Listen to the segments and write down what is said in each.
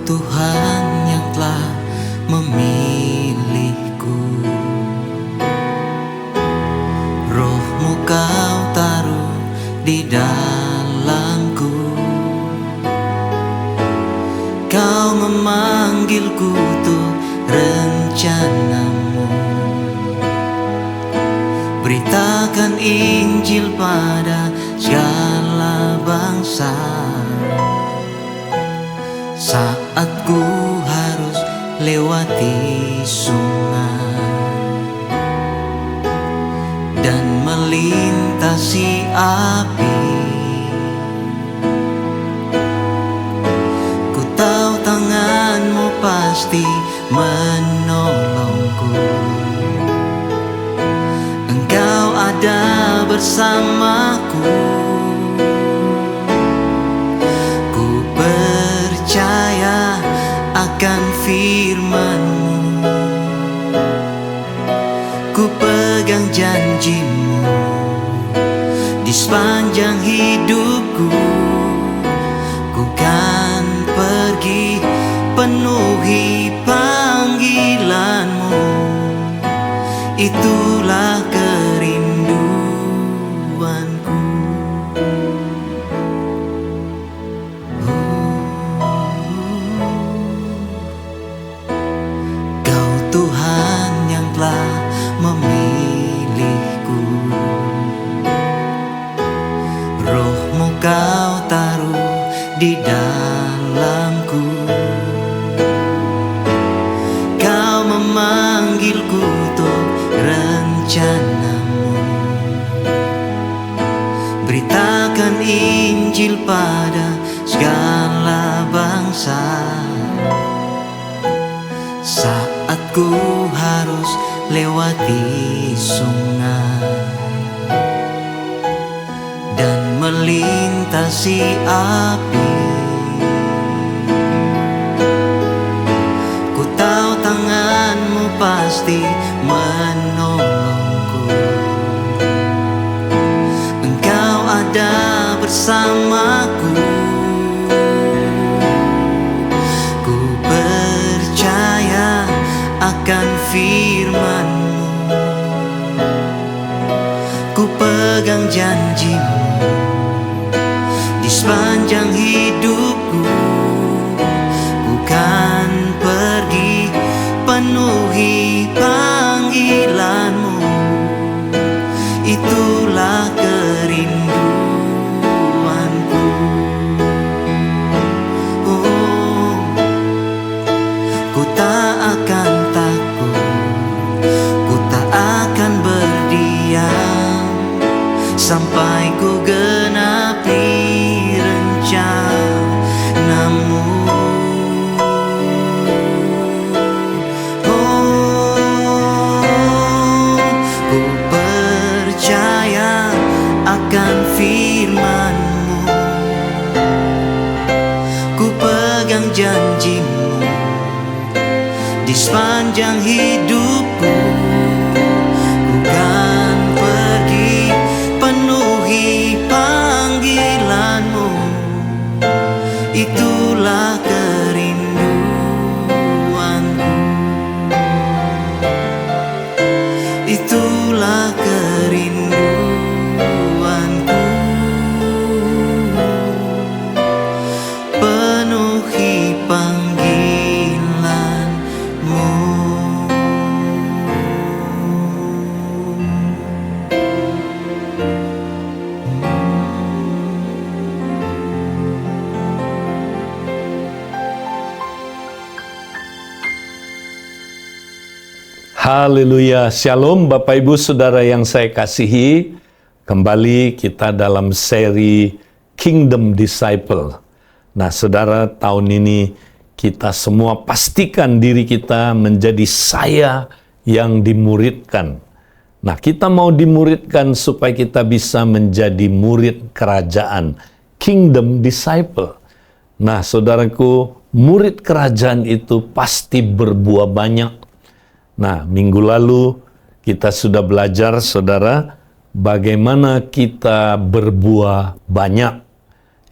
Tuhan yang telah memilihku, Roh-Mu Kau taruh di dalamku. Kau memanggilku untuk rencana-Mu, beritakan Injil pada segala bangsa. Saat ku harus lewati sungai dan melintasi api, ku tahu tangan-Mu pasti menolongku. Engkau ada bersamaku. Ku percaya akan firman-Mu, ku pegang janji-Mu di sepanjang hidupku. Ku kan pergi penuhi panggilan-Mu, itulah kerinduanku. Kau Tuhan yang telah memilihku, Roh-Mu Kau taruh di dalamku. Kau memanggilku untuk rencana-Mu, beritakan Injil pada segala bangsa. Saat ku harus lewati sungai dan melintasi api, ku tahu tangan-Mu pasti menolongku. Engkau ada bersamaku. Ku percaya akan firman-Mu, ku pegang janji-Mu di sepanjang hidupku. Ku kan pergi penuhi panggilan-Mu, itulah kerinduanku. Oh, ku tak akan takut, ku tak akan berdiam sampai ku genapi rencana-Mu. Oh, ku percaya akan firman-Mu, ku pegang janji-Mu di sepanjang hidupku. Ku kan pergi penuhi panggilan-Mu, itulah kerinduanku, itulah kerinduanku. Penuhi panggilan-Mu. Haleluya, Shalom Bapak Ibu Saudara yang saya kasihi. Kembali kita dalam seri Kingdom Disciple. Nah saudara, tahun ini kita semua pastikan diri kita menjadi saya yang dimuridkan. Nah kita mau dimuridkan supaya kita bisa menjadi murid kerajaan, Kingdom Disciple. Nah saudaraku, murid kerajaan itu pasti berbuah banyak. Nah, minggu lalu kita sudah belajar, saudara, bagaimana kita berbuah banyak.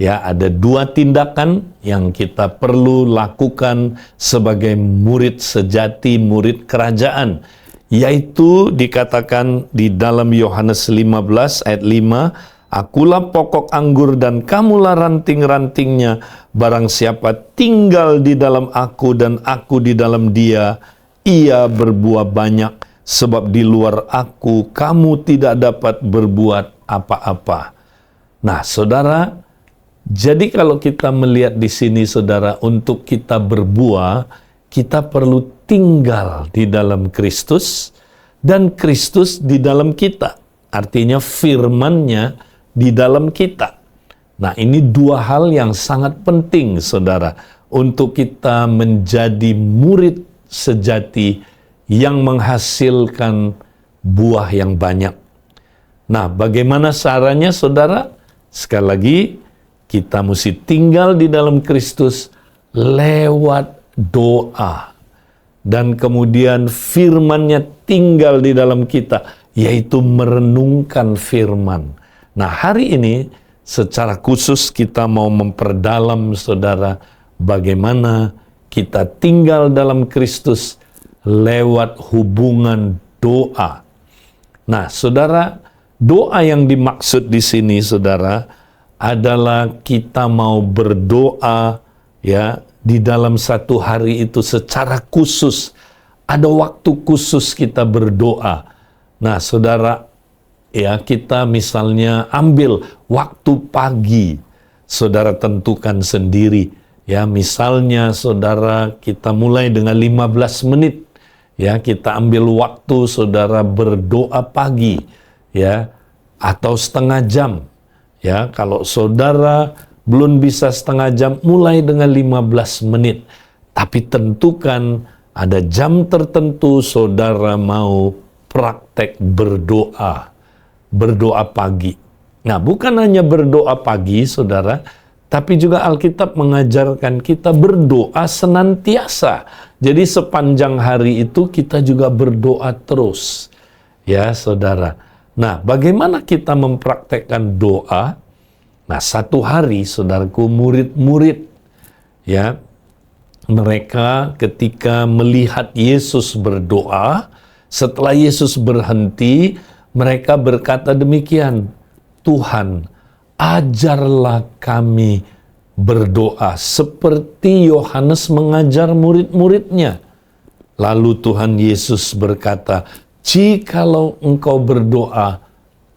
Ya, ada dua tindakan yang kita perlu lakukan sebagai murid sejati, murid kerajaan. Yaitu dikatakan di dalam Yohanes 15 ayat 5, "Akulah pokok anggur dan kamulah ranting-rantingnya. Barang siapa tinggal di dalam aku dan aku di dalam dia, ia berbuah banyak. Sebab di luar aku, kamu tidak dapat berbuat apa-apa." Nah, saudara, jadi kalau kita melihat di sini, saudara, untuk kita berbuah, kita perlu tinggal di dalam Kristus dan Kristus di dalam kita. Artinya firman-Nya di dalam kita. Nah, ini dua hal yang sangat penting, saudara, untuk kita menjadi murid sejati yang menghasilkan buah yang banyak. Nah, bagaimana caranya, saudara? Sekali lagi, kita mesti tinggal di dalam Kristus lewat doa. Dan kemudian firman-Nya tinggal di dalam kita, yaitu merenungkan firman. Nah, hari ini secara khusus kita mau memperdalam, saudara, bagaimana kita tinggal dalam Kristus lewat hubungan doa. Nah, saudara, doa yang dimaksud di sini, saudara, adalah kita mau berdoa ya di dalam satu hari itu secara khusus. Ada waktu khusus kita berdoa. Nah, saudara, ya kita misalnya ambil waktu pagi. Saudara tentukan sendiri. Ya, misalnya saudara kita mulai dengan 15 menit. Ya, kita ambil waktu saudara berdoa pagi. Ya, atau setengah jam. Ya, kalau saudara belum bisa setengah jam, mulai dengan 15 menit. Tapi tentukan ada jam tertentu saudara mau praktek berdoa. Berdoa pagi. Nah, bukan hanya berdoa pagi, saudara, tapi juga Alkitab mengajarkan kita berdoa senantiasa. Jadi sepanjang hari itu kita juga berdoa terus. Ya, saudara. Nah, bagaimana kita mempraktekkan doa? Nah, satu hari, saudaraku, murid-murid, ya, mereka ketika melihat Yesus berdoa, setelah Yesus berhenti, mereka berkata demikian, "Tuhan, ajarlah kami berdoa seperti Yohanes mengajar murid-muridnya." Lalu Tuhan Yesus berkata, "Jikalau engkau berdoa,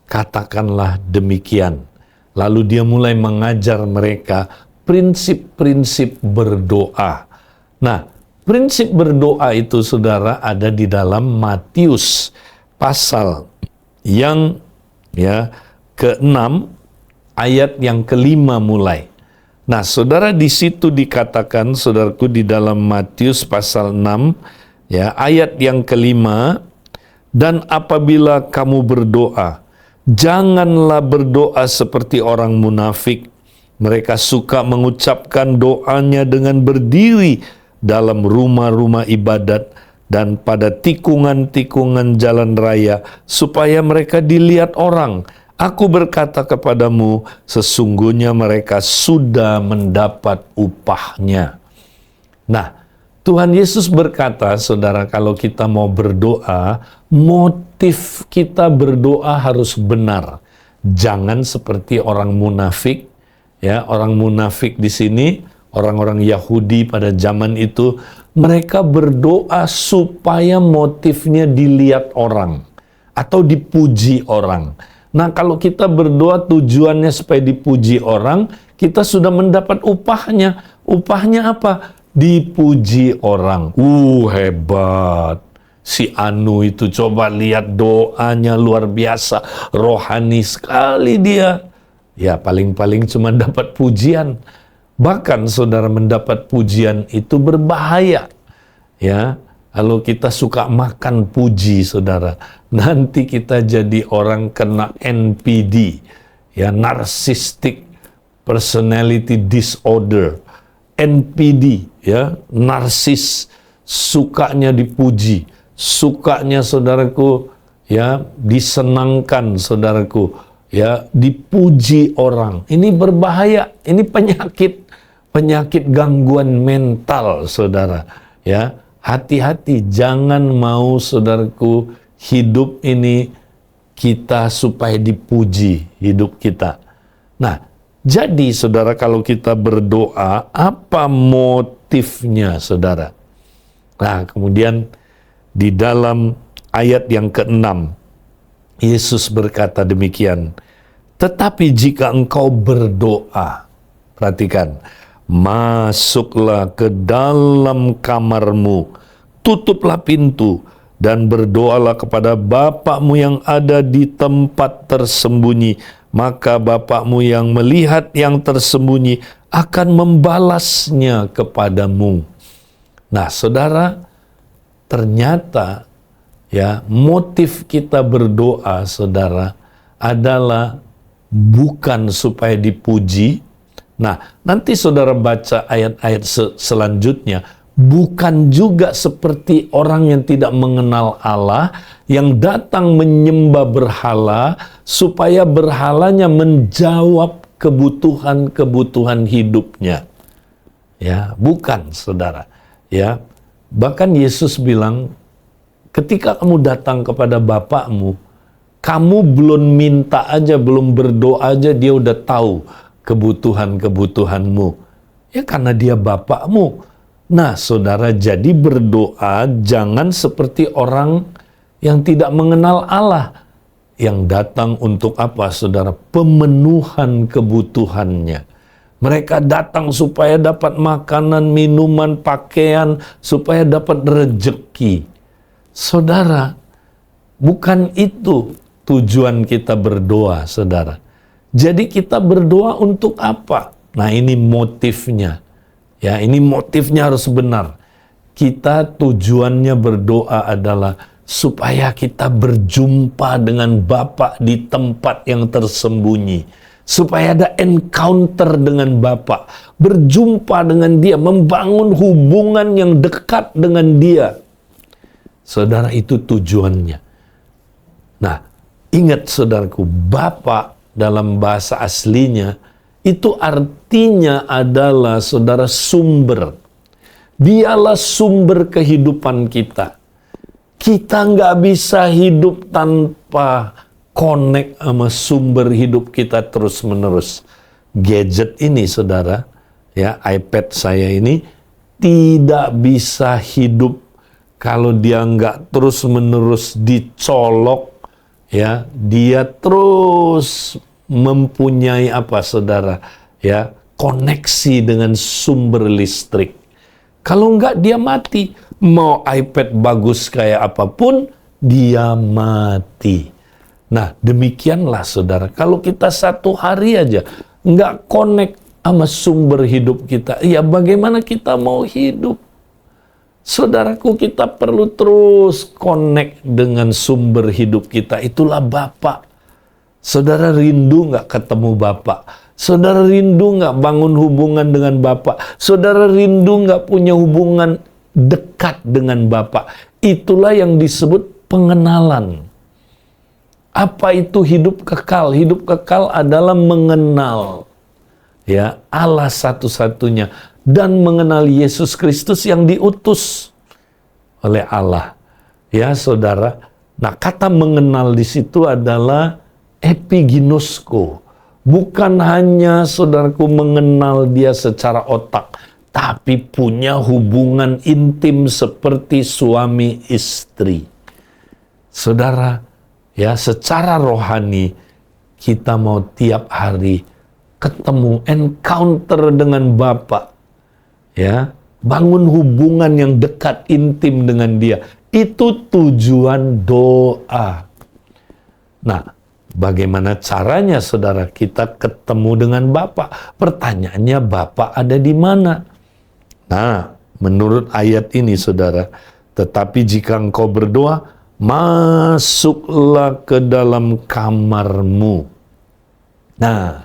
katakanlah demikian." Lalu dia mulai mengajar mereka prinsip-prinsip berdoa. Nah, prinsip berdoa itu, saudara, ada di dalam Matius pasal yang ke-6 ayat yang ke-5 mulai. Nah, saudara, di situ dikatakan, saudaraku, di dalam Matius pasal 6 ya, ayat yang ke-5, "Dan apabila kamu berdoa, janganlah berdoa seperti orang munafik. Mereka suka mengucapkan doanya dengan berdiri dalam rumah-rumah ibadat dan pada tikungan-tikungan jalan raya, supaya mereka dilihat orang. Aku berkata kepadamu, sesungguhnya mereka sudah mendapat upahnya." Nah, Tuhan Yesus berkata, saudara, kalau kita mau berdoa, motif kita berdoa harus benar. Jangan seperti orang munafik. Ya, orang munafik di sini, orang-orang Yahudi pada zaman itu, mereka berdoa supaya motifnya dilihat orang atau dipuji orang. Nah, kalau kita berdoa tujuannya supaya dipuji orang, kita sudah mendapat upahnya. Upahnya apa? Dipuji orang. Hebat. Si Anu itu, coba lihat doanya luar biasa. Rohani sekali dia. Ya, paling-paling cuma dapat pujian. Bahkan saudara, mendapat pujian itu berbahaya. Ya, kalau kita suka makan puji, saudara, nanti kita jadi orang kena NPD. Ya, Narcissistic Personality Disorder. NPD, ya, narsis, sukanya dipuji, sukanya, saudaraku, ya, disenangkan, saudaraku, ya, dipuji orang. Ini berbahaya, ini penyakit gangguan mental, saudara. Ya, hati-hati, jangan mau saudaraku hidup ini kita supaya dipuji hidup kita. Nah, jadi saudara, kalau kita berdoa, apa motifnya, saudara? Nah, kemudian di dalam ayat yang ke-6, Yesus berkata demikian, tetapi jika engkau berdoa, perhatikan, masuklah ke dalam kamarmu, tutuplah pintu, dan berdoalah kepada Bapakmu yang ada di tempat tersembunyi, maka Bapakmu yang melihat yang tersembunyi akan membalasnya kepadamu. Nah, saudara, ternyata ya, motif kita berdoa, saudara, adalah bukan supaya dipuji. Nah, nanti saudara baca ayat-ayat selanjutnya, bukan juga seperti orang yang tidak mengenal Allah, yang datang menyembah berhala, supaya berhalanya menjawab kebutuhan-kebutuhan hidupnya. Ya, bukan, saudara. Ya, bahkan Yesus bilang, ketika kamu datang kepada Bapakmu, kamu belum minta aja, belum berdoa aja, dia udah tahu kebutuhan-kebutuhanmu. Ya, karena dia Bapakmu. Nah, saudara, jadi berdoa jangan seperti orang yang tidak mengenal Allah, yang datang untuk apa, saudara? Pemenuhan kebutuhannya. Mereka datang supaya dapat makanan, minuman, pakaian, supaya dapat rezeki. Saudara, bukan itu tujuan kita berdoa, saudara. Jadi kita berdoa untuk apa? Nah, ini motifnya. Ya, ini motifnya harus benar. Kita tujuannya berdoa adalah supaya kita berjumpa dengan Bapa di tempat yang tersembunyi. Supaya ada encounter dengan Bapa. Berjumpa dengan Dia, membangun hubungan yang dekat dengan Dia. Saudara, itu tujuannya. Nah, ingat saudaraku, Bapa dalam bahasa aslinya itu artinya adalah, saudara, sumber. Dialah sumber kehidupan kita. Kita nggak bisa hidup tanpa connect sama sumber hidup kita terus-menerus. Gadget ini, saudara, ya, iPad saya ini tidak bisa hidup kalau dia nggak terus-menerus dicolok, ya, dia terus mempunyai apa, saudara, ya, koneksi dengan sumber listrik. Kalau enggak, dia mati. Mau iPad bagus kayak apapun, dia mati. Nah, demikianlah, saudara, kalau kita satu hari aja enggak connect sama sumber hidup kita, ya bagaimana kita mau hidup? Saudaraku, kita perlu terus connect dengan sumber hidup kita. Itulah Bapa. Saudara rindu nggak ketemu Bapa? Saudara rindu nggak bangun hubungan dengan Bapa? Saudara rindu nggak punya hubungan dekat dengan Bapa? Itulah yang disebut pengenalan. Apa itu hidup kekal? Hidup kekal adalah mengenal, ya, Allah satu-satunya, dan mengenal Yesus Kristus yang diutus oleh Allah. Ya, saudara. Nah, kata mengenal di situ adalah epiginosko. Bukan hanya, saudaraku, mengenal dia secara otak, tapi punya hubungan intim seperti suami istri. Saudara, ya, secara rohani kita mau tiap hari ketemu, encounter dengan Bapa. Ya, bangun hubungan yang dekat, intim dengan Dia. Itu tujuan doa. Nah, bagaimana caranya, saudara, kita ketemu dengan Bapa? Pertanyaannya, Bapa ada di mana? Nah, menurut ayat ini, saudara, tetapi jika engkau berdoa, masuklah ke dalam kamarmu. Nah,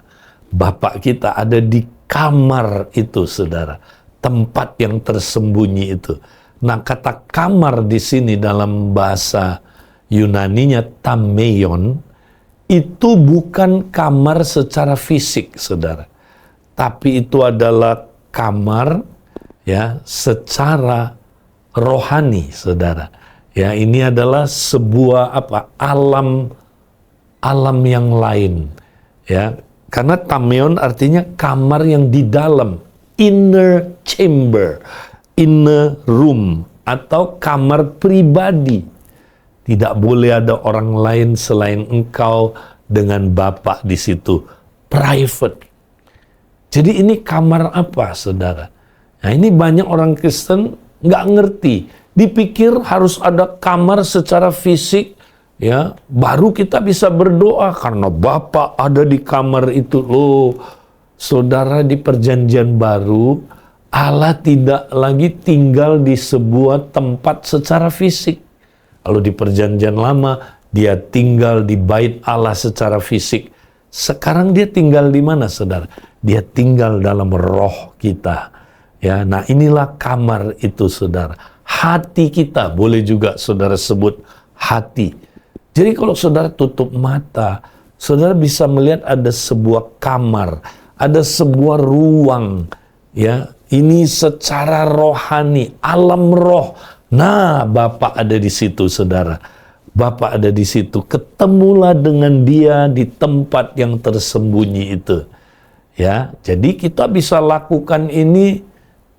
Bapa kita ada di kamar itu, saudara. Tempat yang tersembunyi itu. Nah, kata kamar di sini dalam bahasa Yunaninya tameion, itu bukan kamar secara fisik, saudara. Tapi itu adalah kamar ya secara rohani, saudara. Ya, ini adalah sebuah alam yang lain. Ya, karena tameon artinya kamar yang di dalam, inner chamber, inner room, atau kamar pribadi. Tidak boleh ada orang lain selain engkau dengan Bapa di situ. Private. Jadi ini kamar apa, saudara? Nah, ini banyak orang Kristen nggak ngerti. Dipikir harus ada kamar secara fisik, ya, baru kita bisa berdoa karena Bapa ada di kamar itu. Loh, saudara, di Perjanjian Baru, Allah tidak lagi tinggal di sebuah tempat secara fisik. Kalau di Perjanjian Lama, dia tinggal di bait Allah secara fisik. Sekarang dia tinggal di mana, saudara? Dia tinggal dalam roh kita. Ya, nah inilah kamar itu, saudara. Hati kita, boleh juga saudara sebut hati. Jadi kalau saudara tutup mata, saudara bisa melihat ada sebuah kamar, ada sebuah ruang. Ya, ini secara rohani, alam roh. Nah, Bapa ada di situ, saudara. Bapa ada di situ. Ketemulah dengan dia di tempat yang tersembunyi itu. Ya, jadi kita bisa lakukan ini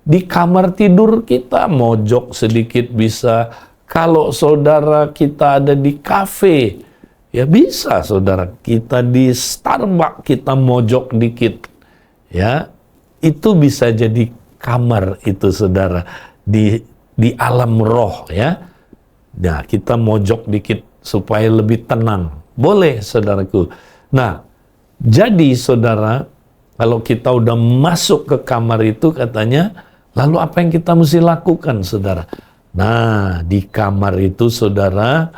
di kamar tidur kita, mojok sedikit bisa. Kalau saudara kita ada di kafe, ya bisa, saudara. Kita di Starbucks, kita mojok dikit. Ya, itu bisa jadi kamar itu, saudara. Di alam roh, ya. Nah, kita mojok dikit supaya lebih tenang. Boleh, saudaraku. Nah, jadi saudara, kalau kita udah masuk ke kamar itu katanya, lalu apa yang kita mesti lakukan, saudara? Nah, di kamar itu, saudara,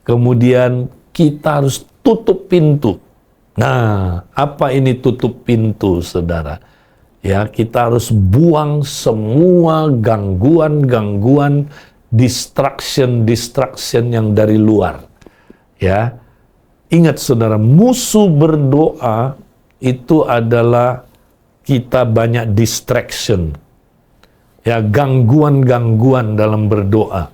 kemudian kita harus tutup pintu. Nah, apa ini tutup pintu, saudara? Ya, kita harus buang semua gangguan-gangguan, distraction yang dari luar. Ya, ingat saudara, musuh berdoa itu adalah kita banyak distraction. Ya, gangguan-gangguan dalam berdoa.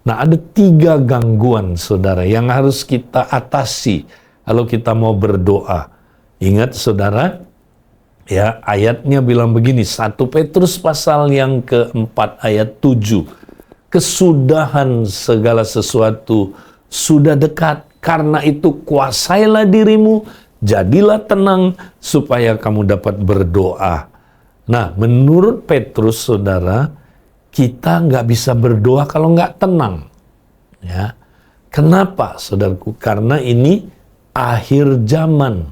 Nah, ada 3 gangguan, saudara, yang harus kita atasi kalau kita mau berdoa. Ingat, saudara, ya, ayatnya bilang begini, 1 Petrus pasal yang ke-4 ayat 7. Kesudahan segala sesuatu sudah dekat, karena itu kuasailah dirimu, jadilah tenang, supaya kamu dapat berdoa. Nah, menurut Petrus, saudara, kita nggak bisa berdoa kalau nggak tenang. Ya, kenapa, saudaraku? Karena ini akhir zaman.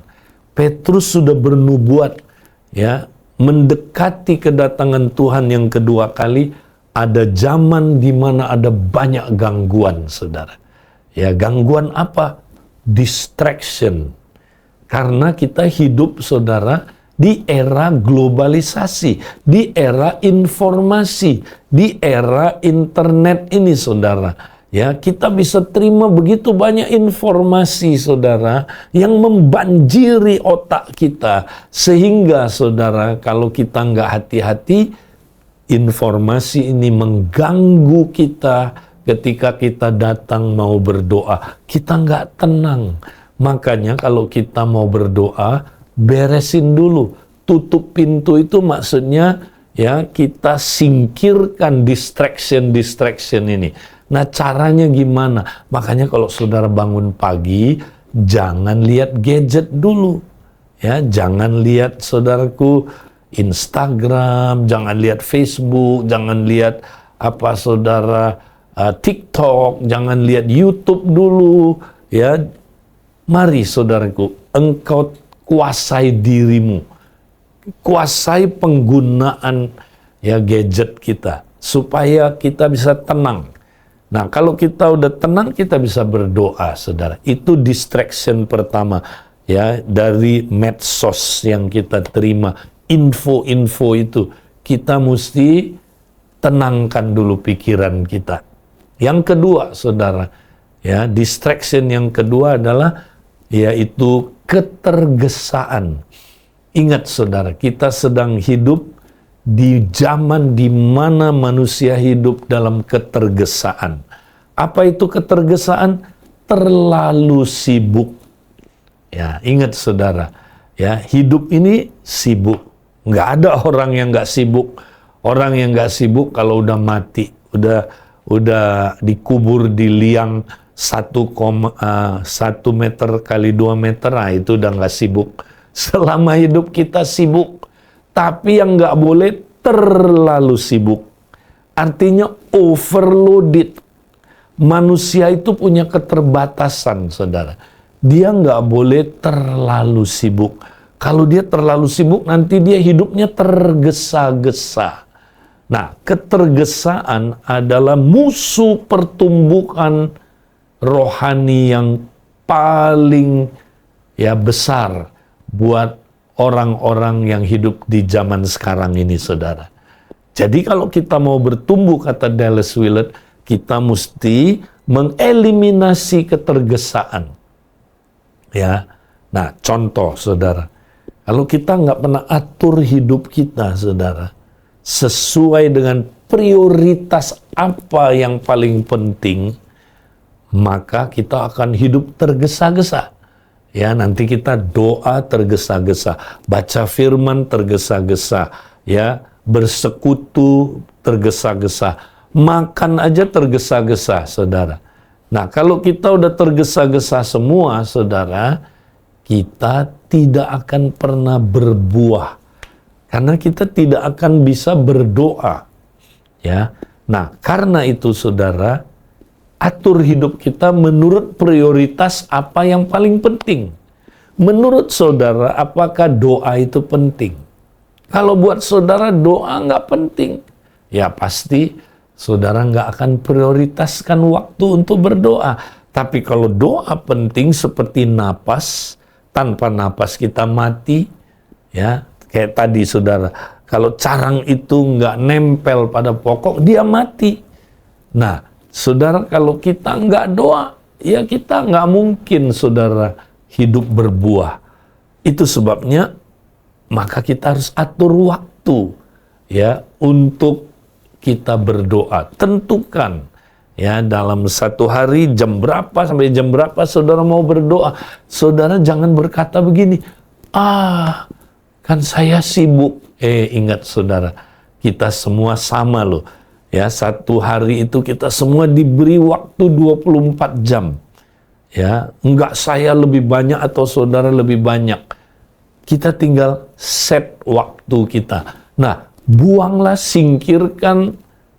Petrus sudah bernubuat, ya, mendekati kedatangan Tuhan yang kedua kali. Ada zaman di mana ada banyak gangguan, saudara. Ya, gangguan apa? Distraction. Karena kita hidup, saudara, di era globalisasi, di era informasi, di era internet ini, saudara. Ya, kita bisa terima begitu banyak informasi, saudara, yang membanjiri otak kita. Sehingga, saudara, kalau kita nggak hati-hati, informasi ini mengganggu kita ketika kita datang mau berdoa. Kita nggak tenang. Makanya kalau kita mau berdoa, beresin dulu. Tutup pintu itu maksudnya, ya, kita singkirkan distraction ini. Nah, caranya gimana? Makanya kalau saudara bangun pagi, jangan lihat gadget dulu. Ya, jangan lihat, saudaraku, Instagram, jangan lihat Facebook, jangan lihat saudara, TikTok, jangan lihat YouTube dulu. Ya, mari, saudaraku, engkau kuasai dirimu. Kuasai penggunaan, ya, gadget kita supaya kita bisa tenang. Nah, kalau kita udah tenang, kita bisa berdoa, saudara. Itu distraction pertama, ya, dari medsos yang kita terima, info-info itu. Kita mesti tenangkan dulu pikiran kita. Yang kedua, saudara, ya, distraction yang kedua adalah yaitu ketergesaan. Ingat saudara, kita sedang hidup di zaman di mana manusia hidup dalam ketergesaan. Apa itu ketergesaan? Terlalu sibuk. Ya, ingat saudara, ya, hidup ini sibuk. Nggak ada orang yang nggak sibuk. Orang yang nggak sibuk kalau udah mati, udah dikubur di liang 1 meter kali 2 meter, nah itu udah nggak sibuk. Selama hidup kita sibuk, tapi yang nggak boleh terlalu sibuk. Artinya overloaded. Manusia itu punya keterbatasan, saudara. Dia nggak boleh terlalu sibuk. Kalau dia terlalu sibuk, nanti dia hidupnya tergesa-gesa. Nah, ketergesaan adalah musuh pertumbuhan rohani yang paling besar buat orang-orang yang hidup di zaman sekarang ini, saudara. Jadi kalau kita mau bertumbuh, kata Dallas Willard, kita mesti mengeliminasi ketergesaan. Ya, nah contoh, saudara, kalau kita nggak pernah atur hidup kita, saudara, sesuai dengan prioritas apa yang paling penting, maka kita akan hidup tergesa-gesa. Ya, nanti kita doa tergesa-gesa, baca firman tergesa-gesa, ya, bersekutu tergesa-gesa, makan aja tergesa-gesa, saudara. Nah, kalau kita udah tergesa-gesa semua, saudara, kita tidak akan pernah berbuah. Karena kita tidak akan bisa berdoa. Ya. Nah, karena itu saudara, atur hidup kita menurut prioritas apa yang paling penting. Menurut saudara, apakah doa itu penting? Kalau buat saudara doa nggak penting, ya pasti saudara nggak akan prioritaskan waktu untuk berdoa. Tapi kalau doa penting seperti napas, tanpa napas kita mati, ya kayak tadi saudara, kalau carang itu nggak nempel pada pokok, dia mati. Nah, saudara, kalau kita nggak doa, ya kita nggak mungkin saudara hidup berbuah. Itu sebabnya maka kita harus atur waktu ya untuk kita berdoa. Tentukan ya dalam satu hari jam berapa sampai jam berapa saudara mau berdoa. Saudara jangan berkata begini, kan saya sibuk. Ingat saudara, kita semua sama loh. Ya, satu hari itu kita semua diberi waktu 24 jam. Ya, enggak saya lebih banyak atau saudara lebih banyak. Kita tinggal set waktu kita. Nah, buanglah, singkirkan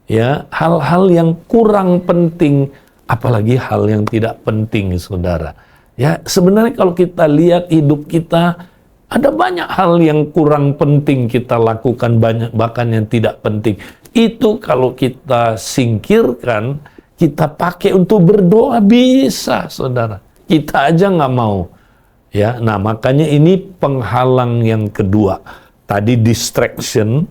ya hal-hal yang kurang penting, apalagi hal yang tidak penting, saudara. Ya, sebenarnya kalau kita lihat hidup kita, ada banyak hal yang kurang penting kita lakukan, banyak bahkan yang tidak penting. Itu kalau kita singkirkan, kita pakai untuk berdoa bisa, saudara. Kita aja nggak mau. Ya, nah makanya ini penghalang yang kedua. Tadi distraction,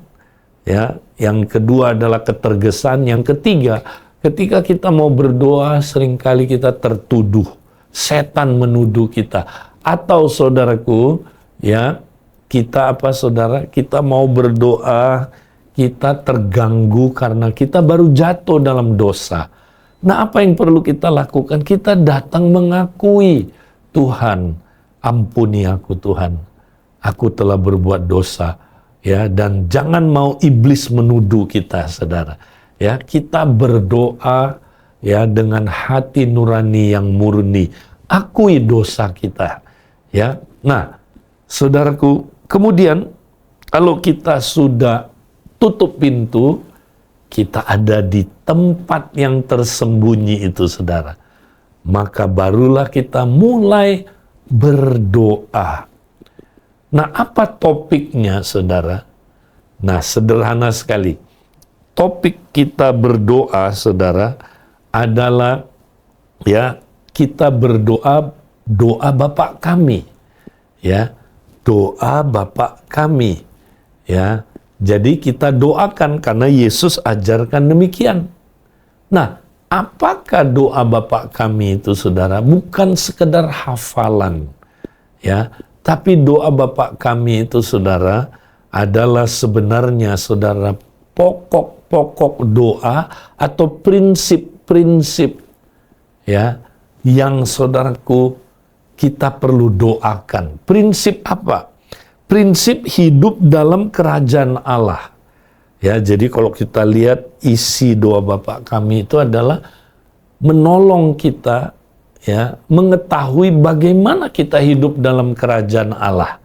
ya. Yang kedua adalah ketergesaan. Yang ketiga, ketika kita mau berdoa, seringkali kita tertuduh. Setan menuduh kita. Atau saudaraku, ya, kita apa saudara? Kita mau berdoa, kita terganggu karena kita baru jatuh dalam dosa. Nah, apa yang perlu kita lakukan? Kita datang mengakui, Tuhan, ampuni aku Tuhan. Aku telah berbuat dosa. Ya, dan jangan mau iblis menuduh kita, saudara. Ya, kita berdoa ya dengan hati nurani yang murni. Akui dosa kita. Ya. Nah, saudaraku, kemudian kalau kita sudah tutup pintu, kita ada di tempat yang tersembunyi itu, saudara. Maka barulah kita mulai berdoa. Nah, apa topiknya, saudara? Nah, sederhana sekali. Topik kita berdoa, saudara, adalah ya, kita berdoa doa Bapa kami. Ya, doa Bapa kami. Ya. Jadi kita doakan karena Yesus ajarkan demikian. Nah, apakah doa Bapa kami itu, saudara, bukan sekedar hafalan, ya, tapi doa Bapa kami itu, saudara, adalah sebenarnya, saudara, pokok-pokok doa atau prinsip-prinsip, ya, yang saudaraku kita perlu doakan. Prinsip apa? Prinsip hidup dalam kerajaan Allah. Ya, jadi kalau kita lihat isi doa Bapa kami itu adalah menolong kita, ya, mengetahui bagaimana kita hidup dalam kerajaan Allah.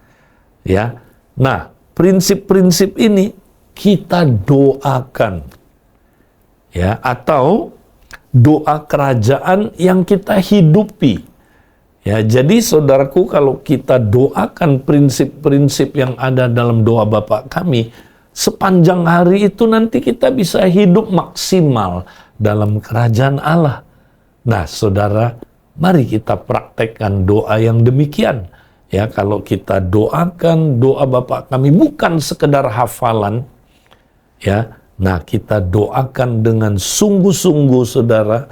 Ya. Nah, prinsip-prinsip ini kita doakan. Ya, atau doa kerajaan yang kita hidupi. Ya, jadi saudaraku, kalau kita doakan prinsip-prinsip yang ada dalam doa Bapa kami, sepanjang hari itu nanti kita bisa hidup maksimal dalam kerajaan Allah. Nah, saudara, mari kita praktekkan doa yang demikian. Ya, kalau kita doakan doa Bapa kami bukan sekedar hafalan, ya, nah kita doakan dengan sungguh-sungguh, saudara,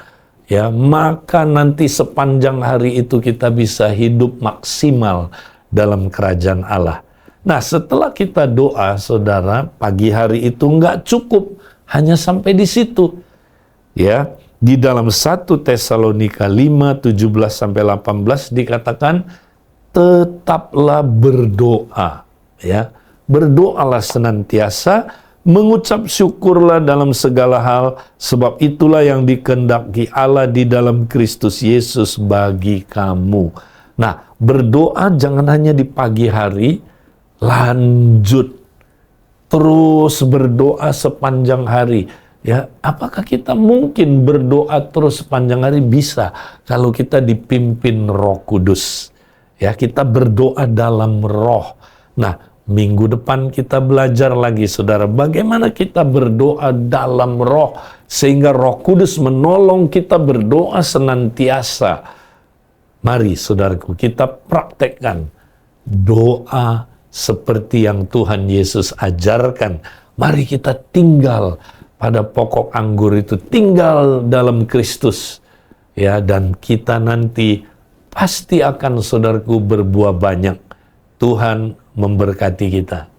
ya, maka nanti sepanjang hari itu kita bisa hidup maksimal dalam kerajaan Allah. Nah, setelah kita doa, saudara, pagi hari itu nggak cukup hanya sampai di situ. Ya, di dalam 1 Tesalonika 5, 17-18 dikatakan, tetaplah berdoa. Ya, berdoalah senantiasa, mengucap syukurlah dalam segala hal, sebab itulah yang dikehendaki Allah di dalam Kristus Yesus bagi kamu. Nah, berdoa jangan hanya di pagi hari, lanjut terus berdoa sepanjang hari. Ya, apakah kita mungkin berdoa terus sepanjang hari? Bisa, kalau kita dipimpin Roh Kudus. Ya, kita berdoa dalam Roh. Nah, minggu depan kita belajar lagi, saudara, bagaimana kita berdoa dalam Roh sehingga Roh Kudus menolong kita berdoa senantiasa. Mari, saudaraku, kita praktekkan doa seperti yang Tuhan Yesus ajarkan. Mari kita tinggal pada pokok anggur itu, tinggal dalam Kristus. Ya, dan kita nanti pasti akan, saudaraku, berbuah banyak. Tuhan memberkati kita.